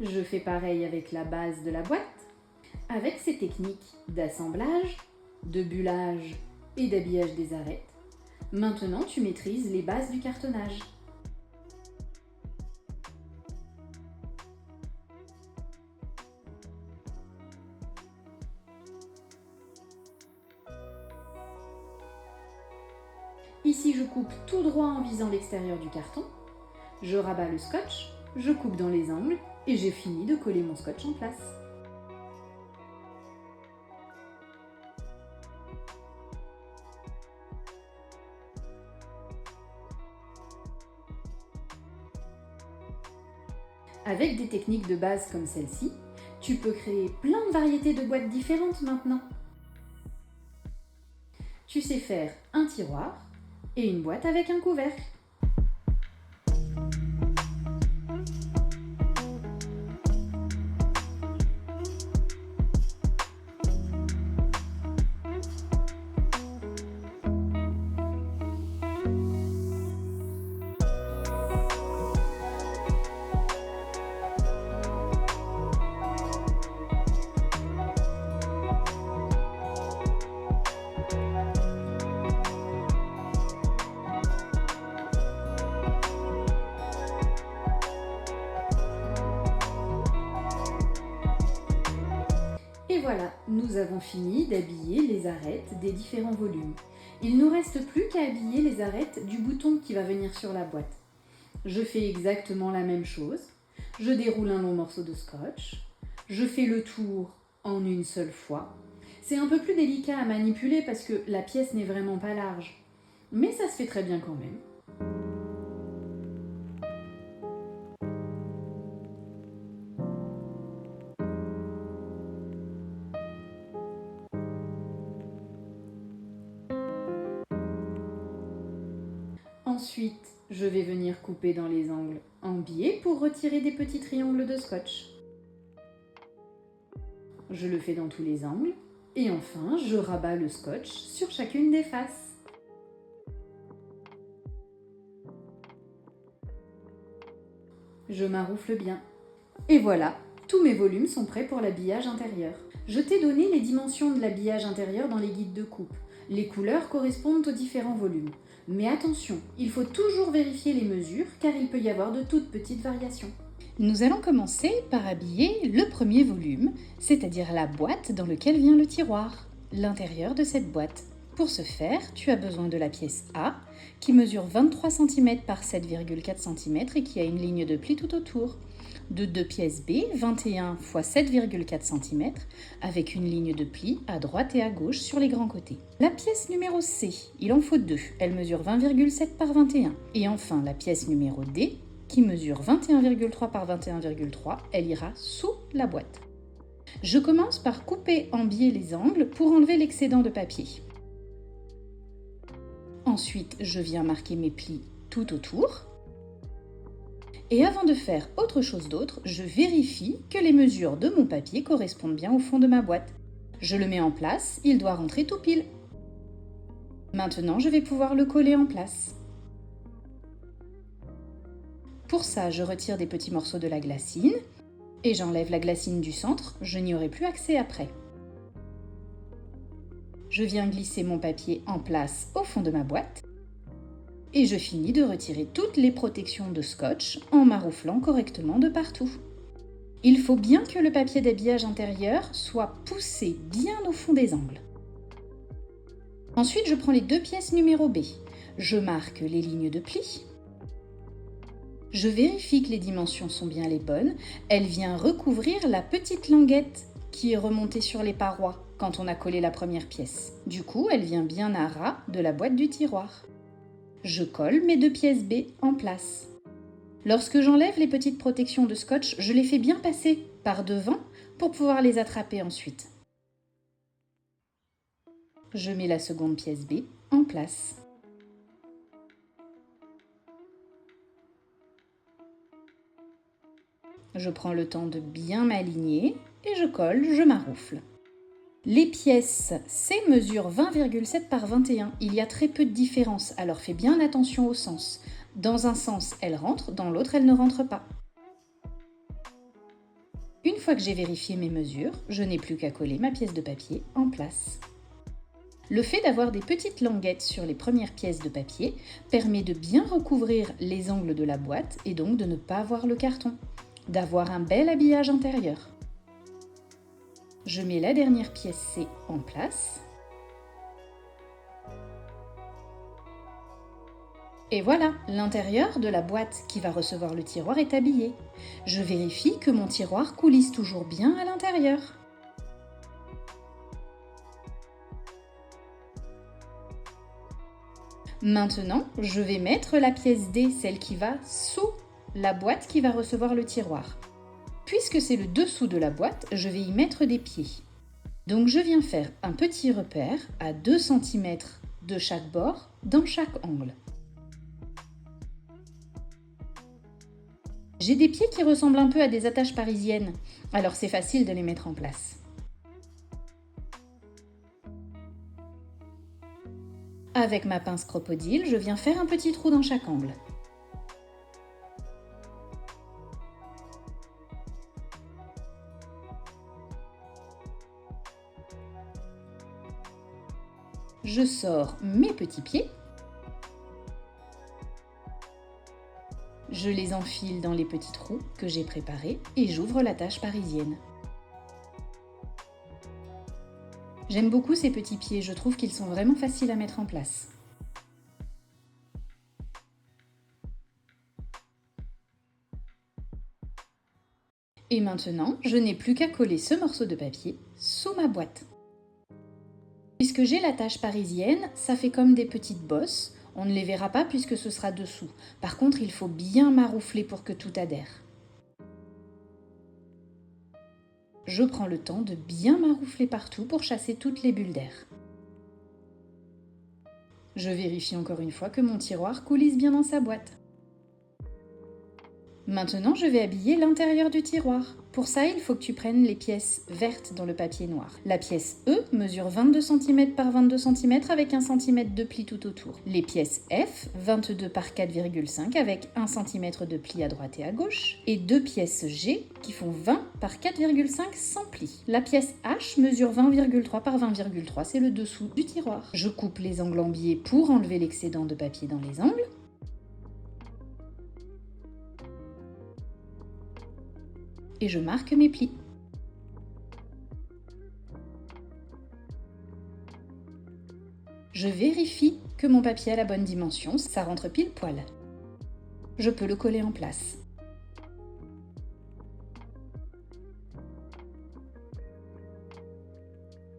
Je fais pareil avec la base de la boîte. Avec ces techniques d'assemblage, de bullage et d'habillage des arêtes, maintenant tu maîtrises les bases du cartonnage. Ici, je coupe tout droit en visant l'extérieur du carton. Je rabats le scotch, je coupe dans les angles et j'ai fini de coller mon scotch en place. Avec des techniques de base comme celle-ci, tu peux créer plein de variétés de boîtes différentes maintenant. Tu sais faire un tiroir et une boîte avec un couvercle. Et voilà, nous avons fini d'habiller les arêtes des différents volumes. Il ne nous reste plus qu'à habiller les arêtes du bouton qui va venir sur la boîte. Je fais exactement la même chose. Je déroule un long morceau de scotch. Je fais le tour en une seule fois. C'est un peu plus délicat à manipuler parce que la pièce n'est vraiment pas large. Mais ça se fait très bien quand même. Ensuite, je vais venir couper dans les angles en biais pour retirer des petits triangles de scotch. Je le fais dans tous les angles. Et enfin, je rabats le scotch sur chacune des faces. Je maroufle bien. Et voilà, tous mes volumes sont prêts pour l'habillage intérieur. Je t'ai donné les dimensions de l'habillage intérieur dans les guides de coupe. Les couleurs correspondent aux différents volumes. Mais attention, il faut toujours vérifier les mesures car il peut y avoir de toutes petites variations. Nous allons commencer par habiller le premier volume, c'est-à-dire la boîte dans laquelle vient le tiroir, l'intérieur de cette boîte. Pour ce faire, tu as besoin de la pièce A, qui mesure 23 cm par 7,4 cm et qui a une ligne de pli tout autour. De deux pièces B, 21 x 7,4 cm, avec une ligne de pli à droite et à gauche sur les grands côtés. La pièce numéro C, il en faut deux, elle mesure 20,7 par 21. Et enfin, la pièce numéro D, qui mesure 21,3 par 21,3, elle ira sous la boîte. Je commence par couper en biais les angles pour enlever l'excédent de papier. Ensuite, je viens marquer mes plis tout autour. Et avant de faire autre chose d'autre, je vérifie que les mesures de mon papier correspondent bien au fond de ma boîte. Je le mets en place, il doit rentrer tout pile. Maintenant, je vais pouvoir le coller en place. Pour ça, je retire des petits morceaux de la glacine et j'enlève la glacine du centre, je n'y aurai plus accès après. Je viens glisser mon papier en place au fond de ma boîte et je finis de retirer toutes les protections de scotch en marouflant correctement de partout. Il faut bien que le papier d'habillage intérieur soit poussé bien au fond des angles. Ensuite, je prends les deux pièces numéro B. Je marque les lignes de pli. Je vérifie que les dimensions sont bien les bonnes. Elle vient recouvrir la petite languette qui est remontée sur les parois quand on a collé la première pièce. Du coup, elle vient bien à ras de la boîte du tiroir. Je colle mes deux pièces B en place. Lorsque j'enlève les petites protections de scotch, je les fais bien passer par devant pour pouvoir les attraper ensuite. Je mets la seconde pièce B en place. Je prends le temps de bien m'aligner et je colle, je maroufle. Les pièces C mesurent 20,7 par 21. Il y a très peu de différence, alors fais bien attention au sens. Dans un sens, elle rentre, dans l'autre, elle ne rentre pas. Une fois que j'ai vérifié mes mesures, je n'ai plus qu'à coller ma pièce de papier en place. Le fait d'avoir des petites languettes sur les premières pièces de papier permet de bien recouvrir les angles de la boîte et donc de ne pas voir le carton, d'avoir un bel habillage intérieur. Je mets la dernière pièce C en place. Et voilà, l'intérieur de la boîte qui va recevoir le tiroir est habillé. Je vérifie que mon tiroir coulisse toujours bien à l'intérieur. Maintenant, je vais mettre la pièce D, celle qui va sous la boîte qui va recevoir le tiroir. Puisque c'est le dessous de la boîte, je vais y mettre des pieds. Donc je viens faire un petit repère à 2 cm de chaque bord dans chaque angle. J'ai des pieds qui ressemblent un peu à des attaches parisiennes, alors c'est facile de les mettre en place. Avec ma pince crocodile, je viens faire un petit trou dans chaque angle. Je sors mes petits pieds. Je les enfile dans les petits trous que j'ai préparés et j'ouvre l'attache parisienne. J'aime beaucoup ces petits pieds, je trouve qu'ils sont vraiment faciles à mettre en place. Et maintenant, je n'ai plus qu'à coller ce morceau de papier sous ma boîte. Puisque j'ai l'attache parisienne, ça fait comme des petites bosses. On ne les verra pas puisque ce sera dessous. Par contre, il faut bien maroufler pour que tout adhère. Je prends le temps de bien maroufler partout pour chasser toutes les bulles d'air. Je vérifie encore une fois que mon tiroir coulisse bien dans sa boîte. Maintenant, je vais habiller l'intérieur du tiroir. Pour ça, il faut que tu prennes les pièces vertes dans le papier noir. La pièce E mesure 22 cm par 22 cm avec 1 cm de pli tout autour. Les pièces F, 22 par 4,5 avec 1 cm de pli à droite et à gauche. Et deux pièces G qui font 20 par 4,5 sans pli. La pièce H mesure 20,3 par 20,3, c'est le dessous du tiroir. Je coupe les angles en biais pour enlever l'excédent de papier dans les angles. Et je marque mes plis. Je vérifie que mon papier a la bonne dimension, ça rentre pile poil. Je peux le coller en place.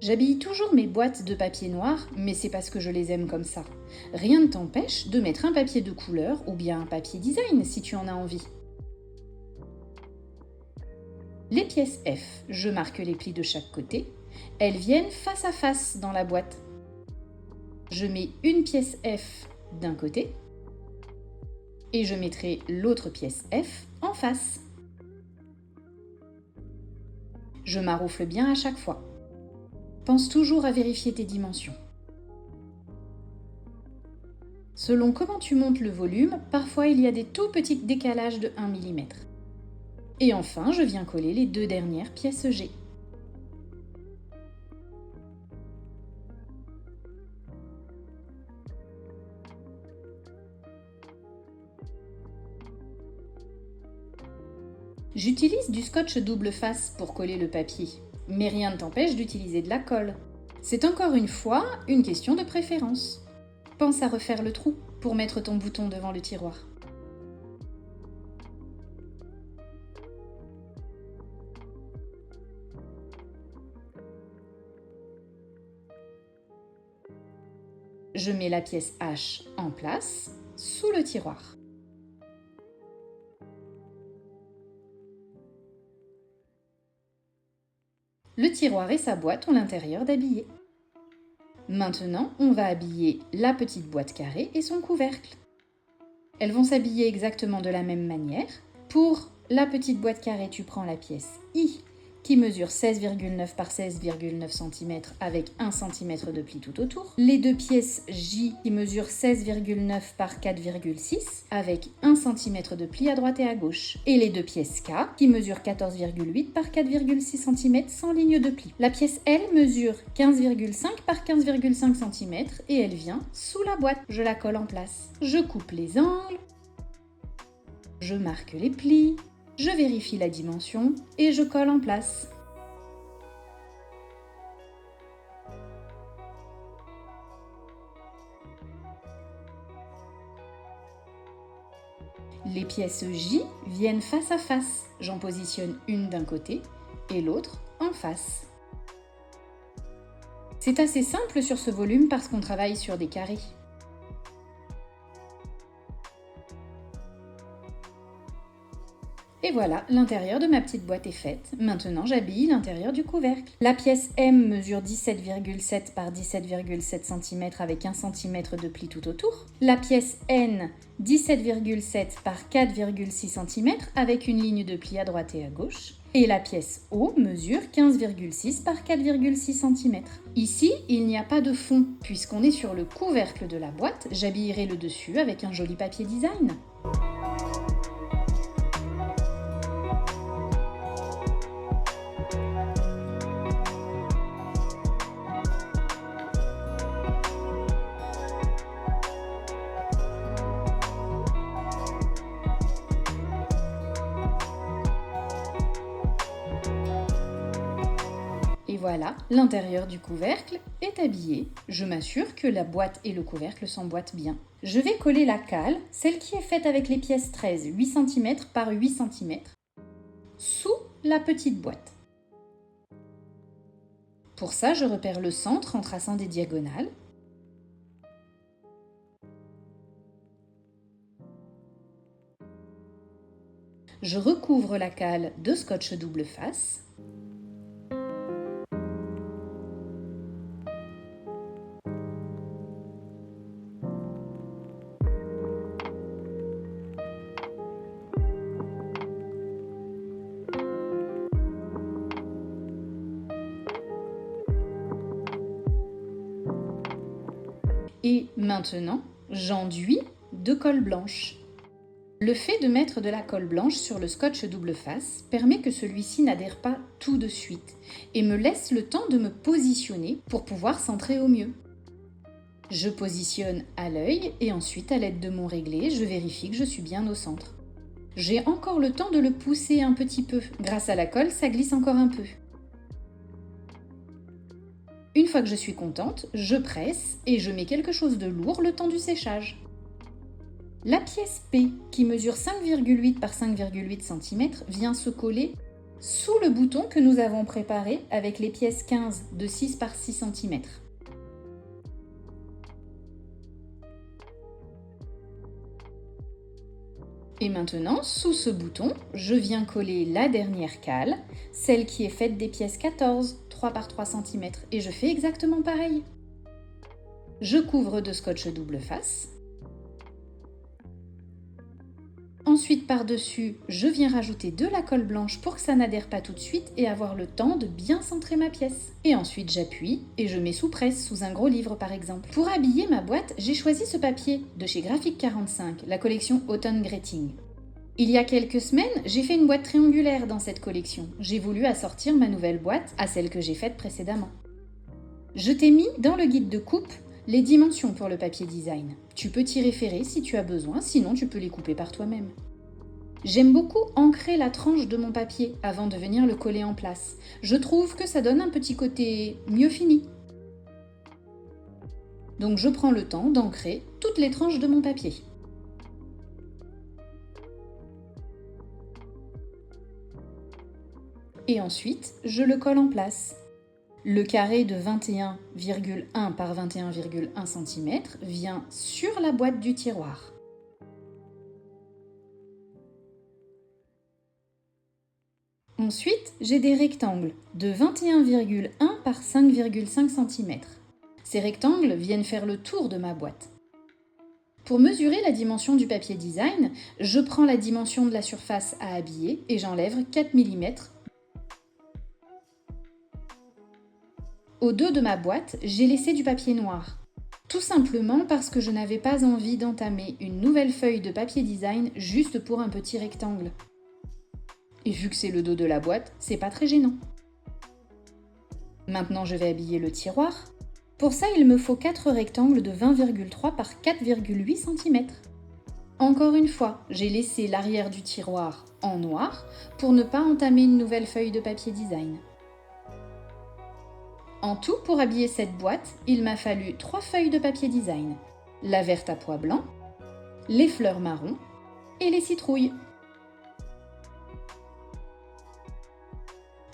J'habille toujours mes boîtes de papier noir, mais c'est parce que je les aime comme ça. Rien ne t'empêche de mettre un papier de couleur ou bien un papier design si tu en as envie. Les pièces F, je marque les plis de chaque côté. Elles viennent face à face dans la boîte. Je mets une pièce F d'un côté et je mettrai l'autre pièce F en face. Je maroufle bien à chaque fois. Pense toujours à vérifier tes dimensions. Selon comment tu montes le volume, parfois il y a des tout petits décalages de 1 mm. Et enfin, je viens coller les deux dernières pièces G. J'utilise du scotch double face pour coller le papier, mais rien ne t'empêche d'utiliser de la colle. C'est encore une fois une question de préférence. Pense à refaire le trou pour mettre ton bouton devant le tiroir. Je mets la pièce H en place, sous le tiroir. Le tiroir et sa boîte ont l'intérieur d'habiller. Maintenant, on va habiller la petite boîte carrée et son couvercle. Elles vont s'habiller exactement de la même manière. Pour la petite boîte carrée, tu prends la pièce I qui mesure 16,9 par 16,9 cm avec 1 cm de pli tout autour. Les deux pièces J qui mesurent 16,9 par 4,6 avec 1 cm de pli à droite et à gauche. Et les deux pièces K qui mesurent 14,8 par 4,6 cm sans ligne de pli. La pièce L mesure 15,5 par 15,5 cm et elle vient sous la boîte. Je la colle en place. Je coupe les angles. Je marque les plis. Je vérifie la dimension et je colle en place. Les pièces J viennent face à face. J'en positionne une d'un côté et l'autre en face. C'est assez simple sur ce volume parce qu'on travaille sur des carrés. Et voilà, l'intérieur de ma petite boîte est faite. Maintenant, j'habille l'intérieur du couvercle. La pièce M mesure 17,7 par 17,7 cm avec 1 cm de pli tout autour. La pièce N, 17,7 par 4,6 cm avec une ligne de pli à droite et à gauche. Et la pièce O mesure 15,6 par 4,6 cm. Ici, il n'y a pas de fond. Puisqu'on est sur le couvercle de la boîte, j'habillerai le dessus avec un joli papier design. Et voilà, l'intérieur du couvercle est habillé. Je m'assure que la boîte et le couvercle s'emboîtent bien. Je vais coller la cale, celle qui est faite avec les pièces 13, 8 cm par 8 cm, sous la petite boîte. Pour ça, je repère le centre en traçant des diagonales. Je recouvre la cale de scotch double face. Maintenant, j'enduis de colle blanche. Le fait de mettre de la colle blanche sur le scotch double face permet que celui-ci n'adhère pas tout de suite et me laisse le temps de me positionner pour pouvoir centrer au mieux. Je positionne à l'œil et ensuite à l'aide de mon réglé, je vérifie que je suis bien au centre. J'ai encore le temps de le pousser un petit peu. Grâce à la colle, ça glisse encore un peu. Une fois que je suis contente, je presse et je mets quelque chose de lourd le temps du séchage. La pièce P, qui mesure 5,8 par 5,8 cm, vient se coller sous le bouton que nous avons préparé avec les pièces 15 de 6 par 6 cm. Et maintenant, sous ce bouton, je viens coller la dernière cale, celle qui est faite des pièces 14, 3 par 3 cm, et je fais exactement pareil. Je couvre de scotch double face. Ensuite, par-dessus, je viens rajouter de la colle blanche pour que ça n'adhère pas tout de suite et avoir le temps de bien centrer ma pièce. Et ensuite, j'appuie et je mets sous presse, sous un gros livre par exemple. Pour habiller ma boîte, j'ai choisi ce papier de chez Graphic 45, la collection Autumn Greeting. Il y a quelques semaines, j'ai fait une boîte triangulaire dans cette collection. J'ai voulu assortir ma nouvelle boîte à celle que j'ai faite précédemment. Je t'ai mis dans le guide de coupe les dimensions pour le papier design. Tu peux t'y référer si tu as besoin, sinon tu peux les couper par toi-même. J'aime beaucoup ancrer la tranche de mon papier avant de venir le coller en place. Je trouve que ça donne un petit côté mieux fini. Donc je prends le temps d'ancrer toutes les tranches de mon papier. Et ensuite, je le colle en place. Le carré de 21,1 par 21,1 cm vient sur la boîte du tiroir. Ensuite, j'ai des rectangles de 21,1 par 5,5 cm. Ces rectangles viennent faire le tour de ma boîte. Pour mesurer la dimension du papier design, je prends la dimension de la surface à habiller et j'enlève 4 mm. Au dos de ma boîte, j'ai laissé du papier noir. Tout simplement parce que je n'avais pas envie d'entamer une nouvelle feuille de papier design juste pour un petit rectangle. Et vu que c'est le dos de la boîte, c'est pas très gênant. Maintenant, je vais habiller le tiroir. Pour ça, il me faut 4 rectangles de 20,3 par 4,8 cm. Encore une fois, j'ai laissé l'arrière du tiroir en noir pour ne pas entamer une nouvelle feuille de papier design. En tout, pour habiller cette boîte, il m'a fallu 3 feuilles de papier design. La verte à pois blanc, les fleurs marron et les citrouilles.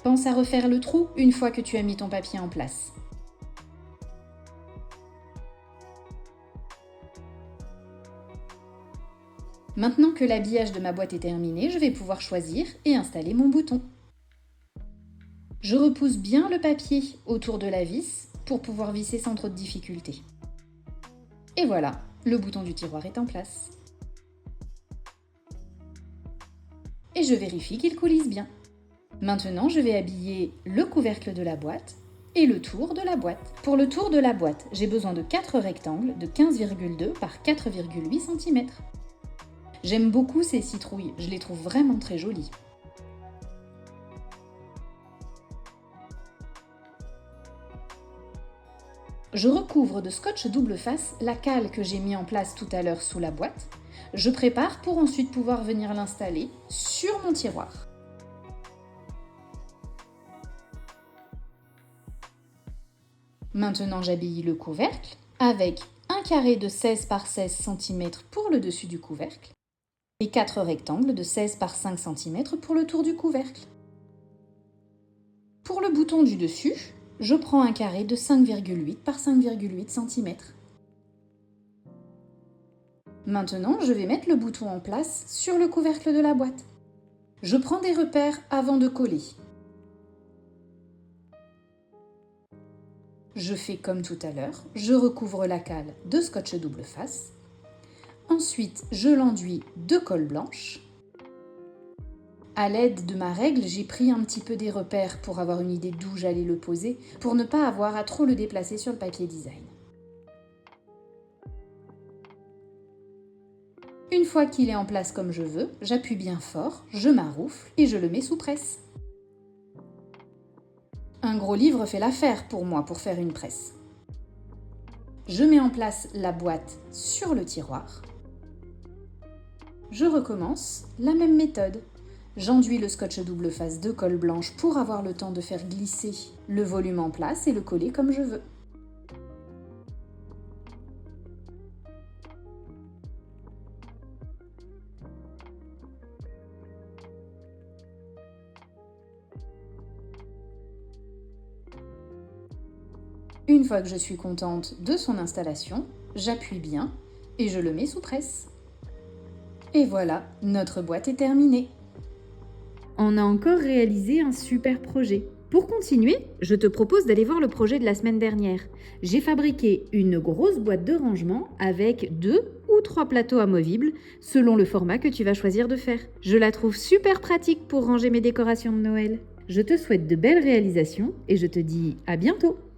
Pense à refaire le trou une fois que tu as mis ton papier en place. Maintenant que l'habillage de ma boîte est terminé, je vais pouvoir choisir et installer mon bouton. Je repousse bien le papier autour de la vis pour pouvoir visser sans trop de difficulté. Et voilà, le bouton du tiroir est en place. Et je vérifie qu'il coulisse bien. Maintenant, je vais habiller le couvercle de la boîte et le tour de la boîte. Pour le tour de la boîte, j'ai besoin de 4 rectangles de 15,2 par 4,8 cm. J'aime beaucoup ces citrouilles, je les trouve vraiment très jolies. Je recouvre de scotch double face la cale que j'ai mis en place tout à l'heure sous la boîte. Je prépare pour ensuite pouvoir venir l'installer sur mon tiroir. Maintenant, j'habille le couvercle avec un carré de 16 par 16 cm pour le dessus du couvercle et 4 rectangles de 16 par 5 cm pour le tour du couvercle. Pour le bouton du dessus, je prends un carré de 5,8 par 5,8 cm. Maintenant, je vais mettre le bouton en place sur le couvercle de la boîte. Je prends des repères avant de coller. Je fais comme tout à l'heure, je recouvre la cale de scotch double face. Ensuite, je l'enduis de colle blanche. À l'aide de ma règle, j'ai pris un petit peu des repères pour avoir une idée d'où j'allais le poser, pour ne pas avoir à trop le déplacer sur le papier design. Une fois qu'il est en place comme je veux, j'appuie bien fort, je maroufle et je le mets sous presse. Un gros livre fait l'affaire pour moi pour faire une presse. Je mets en place la boîte sur le tiroir. Je recommence la même méthode. J'enduis le scotch double face de colle blanche pour avoir le temps de faire glisser le volume en place et le coller comme je veux. Une fois que je suis contente de son installation, j'appuie bien et je le mets sous presse. Et voilà, notre boîte est terminée. On a encore réalisé un super projet. Pour continuer, je te propose d'aller voir le projet de la semaine dernière. J'ai fabriqué une grosse boîte de rangement avec 2 ou 3 plateaux amovibles selon le format que tu vas choisir de faire. Je la trouve super pratique pour ranger mes décorations de Noël. Je te souhaite de belles réalisations et je te dis à bientôt!